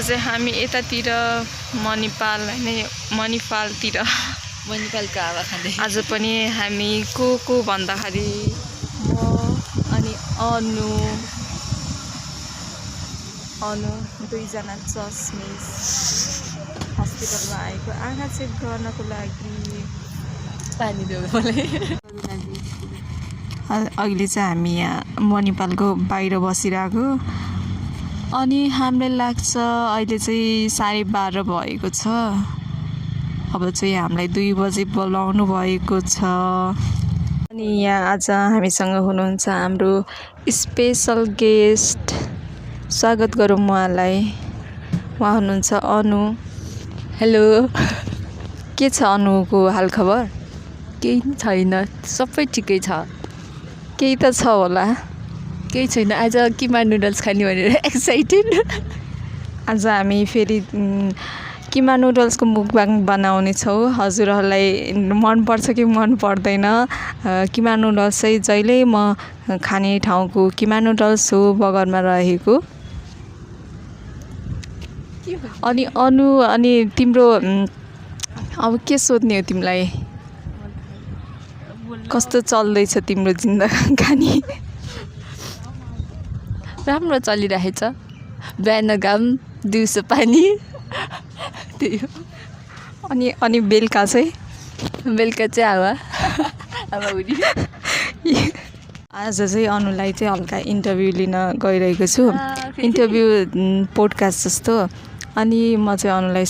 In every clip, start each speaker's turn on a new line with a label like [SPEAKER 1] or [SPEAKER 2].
[SPEAKER 1] चाहिँ हामी यतातिर मणिपालतिर
[SPEAKER 2] मणिपालको हावा खाँदै
[SPEAKER 1] आज पनि हामी को भन्दाखेरि म अनि अनु दुईजना चस्मिस हस्पिटलमा आएको आँखा चेक गर्नको लागि
[SPEAKER 2] पानी दियो मलाई।
[SPEAKER 1] अहिले चाहिँ हामी यहाँ मणिपालको बाहिर बसिरहेको अनि हामीलाई लाग्छ अहिले चाहिँ 12:30 भएको छ। अब चाहिँ हामीलाई 2 बजे बोलाउनु भएको छ। अनि यहाँ आज हामीसँग हुनुहुन्छ हाम्रो स्पेशल गेस्ट। स्वागत गरौँ उहाँलाई। उहाँ हुनुहुन्छ अनु।
[SPEAKER 2] हेलो,
[SPEAKER 1] के छ अनुको हालखबर?
[SPEAKER 2] केही छैन, सबै ठिकै छ।
[SPEAKER 1] केही त छ होला।
[SPEAKER 2] केही छैन, आज किमा नुडल्स खाने भनेर एक्साइटेड।
[SPEAKER 1] आज हामी फेरि किमा नुडल्सको मुकबाङ बनाउने छौँ। हजुरहरूलाई मनपर्छ कि मन पर्दैन? किमा नुडल्स चाहिँ जहिले म खाने ठाउँको किमा नुडल्स हो, बगरमा रहेको। अनि अनु, अनि तिम्रो अब के सोध्ने हो तिमीलाई? कस्तो चल्दैछ तिम्रो जिन्दगानी?
[SPEAKER 2] राम्रो चलिरहेछ। बिहान घाम, दिउँसो पानी, त्यही हो।
[SPEAKER 1] अनि बेलुका चाहिँ?
[SPEAKER 2] बेलुका चाहिँ हावा हुने।
[SPEAKER 1] आज चाहिँ अनुलाई चाहिँ हल्का इन्टरभ्यू लिन गइरहेको छु। इन्टरभ्यू पोडकास्ट जस्तो। अनि म चाहिँ अनुलाई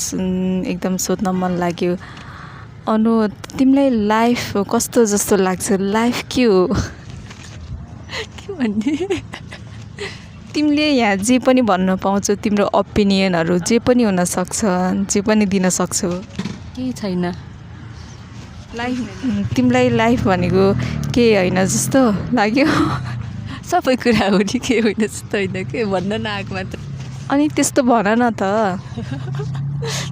[SPEAKER 1] एकदम सोध्न मन लाग्यो, अनु तिमीलाई लाइफ कस्तो जस्तो लाग्छ? लाइफ के हो?
[SPEAKER 2] के भन्ने?
[SPEAKER 1] तिमीले यहाँ जे पनि भन्न पाउँछौ, तिम्रो ओपिनियनहरू जे पनि हुनसक्छ, जे पनि दिन सक्छौ।
[SPEAKER 2] केही छैन।
[SPEAKER 1] लाइफ तिमीलाई लाइफ भनेको केही होइन जस्तो लाग्यो?
[SPEAKER 2] सबै कुरा हो नि, के होइन जस्तो होइन, के भन्न नआएको मात्र।
[SPEAKER 1] अनि त्यस्तो भन न त।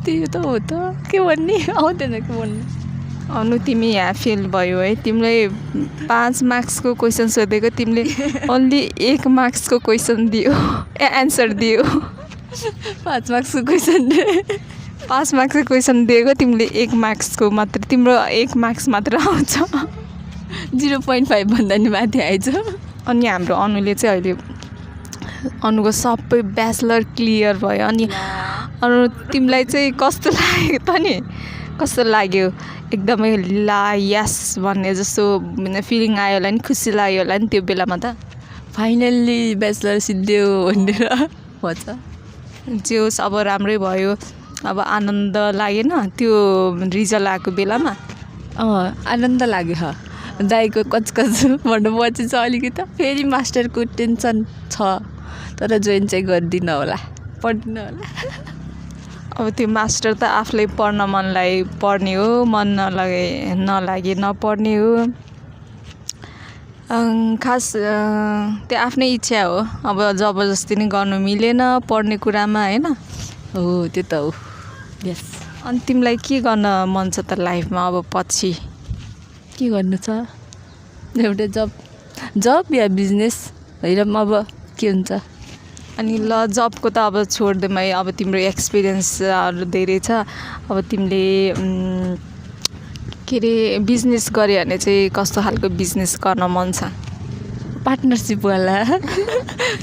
[SPEAKER 2] त्यही त हो त, के भन्ने आउँदैन, के भन्नु।
[SPEAKER 1] अनु तिमी यहाँ फेल भयो है। तिमीलाई 5 मार्क्सको क्वेसन सोधेको, तिमीले ओन्ली 1 मार्क्सको क्वेसन दियो, एन्सर दियो।
[SPEAKER 2] 5 मार्क्सको क्वेसन
[SPEAKER 1] 5 मार्क्सको क्वेसन दिएको, तिमीले 1 मार्क्सको मात्र, तिम्रो 1 मार्क्स मात्र आउँछ।
[SPEAKER 2] 0.5 भन्दा नि माथि आएछ।
[SPEAKER 1] अनि हाम्रो अनुले चाहिँ अहिले अनुको सबै ब्याचलर क्लियर भयो। अनि अनु तिमीलाई चाहिँ कस्तो लाग्यो त नि? कस्तो लाग्यो? एकदमै ला यस भन्ने जस्तो फिलिङ आयो होला नि, खुसी लाग्यो होला नि त्यो बेलामा त?
[SPEAKER 2] फाइनल्ली ब्याचलर सिद्धियो भनेर भन्छ।
[SPEAKER 1] जे होस्, अब राम्रै भयो। अब आनन्द लागेन त्यो रिजल्ट आएको बेलामा?
[SPEAKER 2] आनन्द लाग्यो। दाइको कचकच भन्नु पछि चाहिँ अलिकति फेरि मास्टरको टेन्सन छ, तर जोइन चाहिँ गर्दिनँ होला, पढ्दिनँ होला।
[SPEAKER 1] अब त्यो मास्टर त आफूलाई पढ्न पढ्ने हो, मन नलागे नपढ्ने हो। खास त्यो आफ्नै इच्छा हो। अब जबरजस्ती नै गर्नु मिलेन पढ्ने कुरामा, होइन?
[SPEAKER 2] हो, त्यो त हो। यस।
[SPEAKER 1] अनि तिमीलाई के गर्न मन छ त लाइफमा? अब पछि
[SPEAKER 2] के गर्नु छ? एउटा जब या बिजनेस हेरौँ अब के हुन्छ।
[SPEAKER 1] अनि ल, जबको त अब छोडिदिउँ है। अब तिम्रो एक्सपिरियन्सहरू धेरै छ। अब तिमीले के अरे बिजनेस गऱ्यो भने चाहिँ कस्तो खालको बिजनेस गर्न मन छ?
[SPEAKER 2] पार्टनरसिपवाला।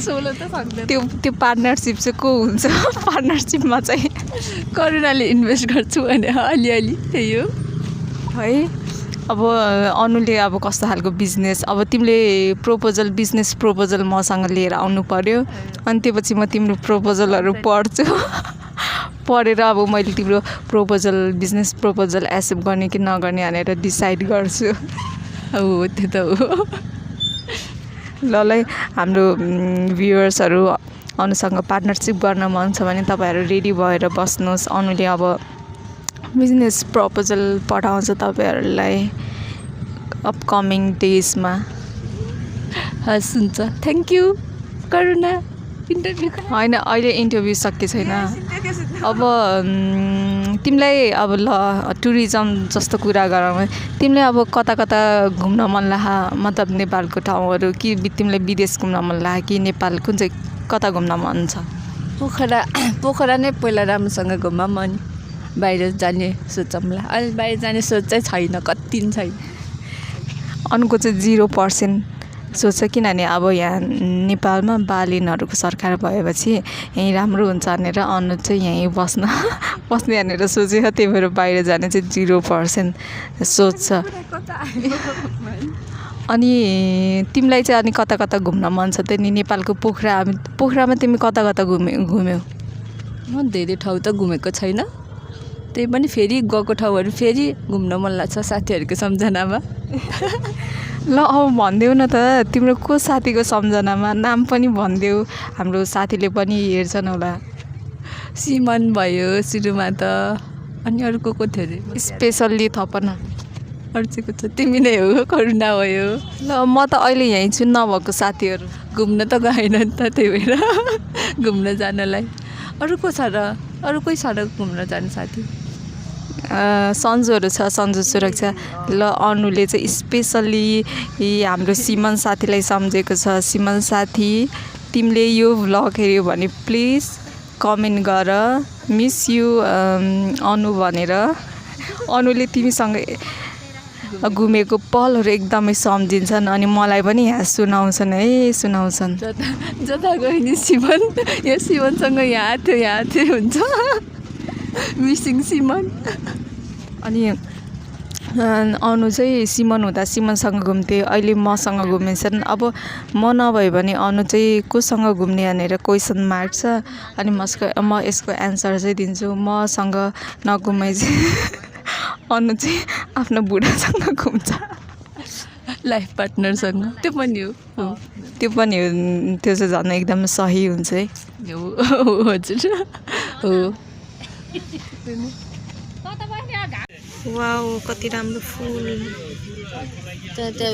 [SPEAKER 2] सोलो त सक्दैन।
[SPEAKER 1] त्यो पार्टनरसिप चाहिँ को हुन्छ? पार्टनरसिपमा चाहिँ
[SPEAKER 2] करुणाले इन्भेस्ट गर्छु भने अलिअलि, त्यही हो
[SPEAKER 1] है। अब अनुले अब कस्तो खालको बिजनेस, अब तिमीले बिजनेस प्रपोजल मसँग लिएर आउनु पर्यो। अनि त्यसपछि म तिम्रो प्रपोजलहरू पढ्छु। पढेर अब मैले तिम्रो बिजनेस प्रपोजल एक्सेप्ट गर्ने कि नगर्ने भनेर डिसाइड गर्छु।
[SPEAKER 2] हो, त्यो त हो।
[SPEAKER 1] ल, हाम्रो भ्युअर्सहरू अनुसँग पार्टनरसिप गर्न मन छ भने तपाईँहरू रेडी भएर बस्नुहोस्। अनुले अब बिजनेस प्रपोजल पठाउँछ तपाईँहरूलाई अपकमिङ डेजमा।
[SPEAKER 2] हस्, हुन्छ। Thank you Karuna. इन्टरभ्यू
[SPEAKER 1] होइन, अहिले इन्टरभ्यू सके छैन। अब तिमीलाई अब ल टुरिज्म जस्तो कुरा गरौँ, तिमीलाई अब कता कता घुम्न मन लाग्यो? मतलब नेपालको ठाउँहरू कि तिमीलाई विदेश घुम्न मन लाग्यो कि नेपाल? कुन चाहिँ कता घुम्न मन छ?
[SPEAKER 2] पोखरा नै पहिला राम्रोसँग घुमाऊँ अनि बाहिर जाने सोचौँला। अहिले बाहिर जाने सोच चाहिँ छैन, कति पनि छैन।
[SPEAKER 1] अनुको चाहिँ 0% सोच छ, किनभने अब यहाँ नेपालमा बालिनहरूको सरकार भएपछि यहीँ राम्रो हुन्छ भनेर अनु चाहिँ यहीँ बस्ने भनेर सोचेको, त्यही भएर बाहिर जाने चाहिँ 0% सोच छ। अनि तिमीलाई चाहिँ अनि कता कता घुम्न मन छ त नि? नेपालको पोखरामा तिमी कता कता घुम्यौ?
[SPEAKER 2] म धेरै ठाउँ त घुमेको छैन, त्यही पनि फेरि गएको ठाउँहरू फेरि घुम्न मन लाग्छ साथीहरूको सम्झनामा।
[SPEAKER 1] ल अब भनिदेऊ न त, तिम्रो को साथीको सम्झनामा नाम पनि भनिदेऊ, हाम्रो साथीले पनि हेर्छन् होला।
[SPEAKER 2] सिमन भयो सुरुमा त, अनि अरू को थियो अरे?
[SPEAKER 1] स्पेसल्ली थपन
[SPEAKER 2] अरू चाहिँ को छ? तिमी नै हो, करुणा भयो।
[SPEAKER 1] ल म त अहिले यहीँ छु, नभएको साथीहरू
[SPEAKER 2] घुम्न त गएन नि त, त्यही भएर घुम्न जानलाई। अरू को छ र? अरू कोही छ र घुम्न जाने साथी?
[SPEAKER 1] सन्जुहरू छ, सन्जु सुरक्षा। ल अनुले चाहिँ स्पेसल्ली हाम्रो सिमन साथीलाई सम्झेको छ। सिमन साथी, तिमीले यो भ्लग हेऱ्यौ भने प्लिज कमेन्ट गर मिस यु अनु भनेर। अनुले तिमीसँग घुमेको पलहरू एकदमै सम्झिन्छन् अनि मलाई पनि यहाँ सुनाउँछन्।
[SPEAKER 2] जता गयो नि सिमन, यो सिमनसँग यहाँ थियो हुन्छ। मिसिङ सिमन।
[SPEAKER 1] अनि अनु चाहिँ सिमन हुँदा सिमनसँग घुम्थे, अहिले मसँग घुमेछन्। अब म नभए भने अनु चाहिँ कोसँग घुम्ने भनेर क्वेसन मार्क छ। अनि म यसको एन्सर चाहिँ दिन्छु, मसँग नघुमे चाहिँ अनु चाहिँ आफ्नो बुढासँग घुम्छ,
[SPEAKER 2] लाइफ पार्टनरसँग। त्यो पनि हो,
[SPEAKER 1] त्यो चाहिँ झन् एकदम सही हुन्छ है।
[SPEAKER 2] हजुर हो।
[SPEAKER 1] वाउ कति राम्रो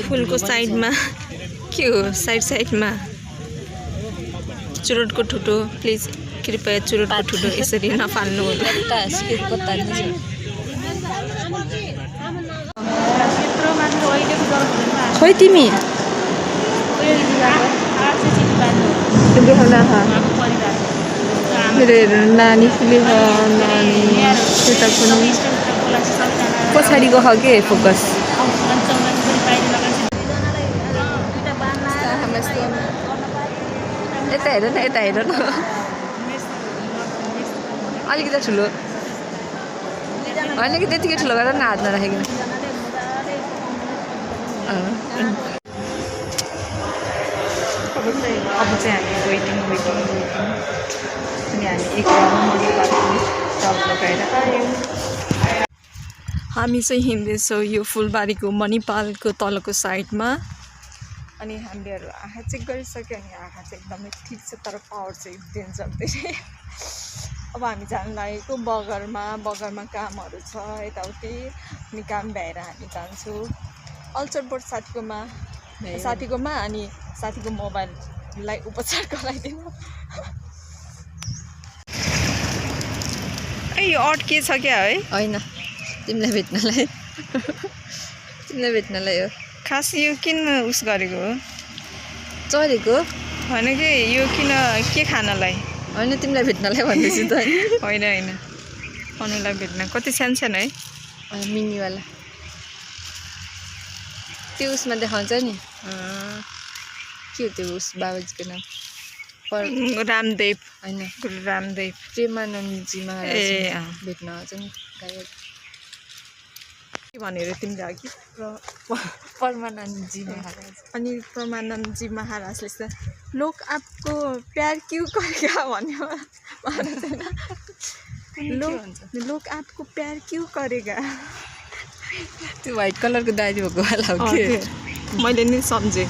[SPEAKER 1] फुलको साइडमा के हो? साइडमा चुरोटको ठुटो, प्लिज कृपया चुरोटको ठुटो यसरी नफाल्नु।
[SPEAKER 2] खोइ तिमी नानी त्यता पनि पछाडिको छ के फोकस। यता हेर न अलिकति ठुलो होइन कि त्यतिकै ठुलो गरेर न हात नराखेको।
[SPEAKER 1] अब चाहिँ हामी वेटिङ अनि हामी एक टप लगाएर आयौँ। हामी चाहिँ हिँड्दैछौँ यो फुलबारीको मणिपालको तलको साइडमा। अनि हामीहरू आँखा चेक गरिसक्यो, अनि आँखा चाहिँ एकदमै ठिक छ, तर पावर चाहिँ डेन्जर धेरै। अब हामी जान लागेको बगरमा कामहरू छ यताउति, अनि काम भ्याएर हामी जान्छौँ अल्चरबोट साथीकोमा अनि साथीको मोबाइललाई उपचार गराइदिनु। यो अड्किएछ क्या है?
[SPEAKER 2] होइन, तिमीलाई भेट्नलाई हो।
[SPEAKER 1] खास यो किन उस गरेको हो?
[SPEAKER 2] चरेको
[SPEAKER 1] होइन कि यो किन, के खानलाई?
[SPEAKER 2] होइन, तिमीलाई भेट्नलाई भन्दैछु त।
[SPEAKER 1] होइन अनुलाई भेट्न। कति सानो है?
[SPEAKER 2] मिनीवाला त्यो उसमा देखाउँछ नि। के हो त्यो उस बाबाजीको नाम?
[SPEAKER 1] रामदेव
[SPEAKER 2] होइन,
[SPEAKER 1] रामदेव
[SPEAKER 2] प्रेमानन्दजी महाराज भेट्न आउँछ नि गायक।
[SPEAKER 1] के भनेर तिमीले अघि?
[SPEAKER 2] परमानन्दजी महाराज।
[SPEAKER 1] अनि परमानन्दजी महाराजले चाहिँ लोक आपको प्यार क्यों करेगा भन्यो लोक आपको प्यार क्यों करेगा।
[SPEAKER 2] त्यो व्हाइट कलरको दाडी भएको वाला हो कि?
[SPEAKER 1] मैले नि सम्झेँ।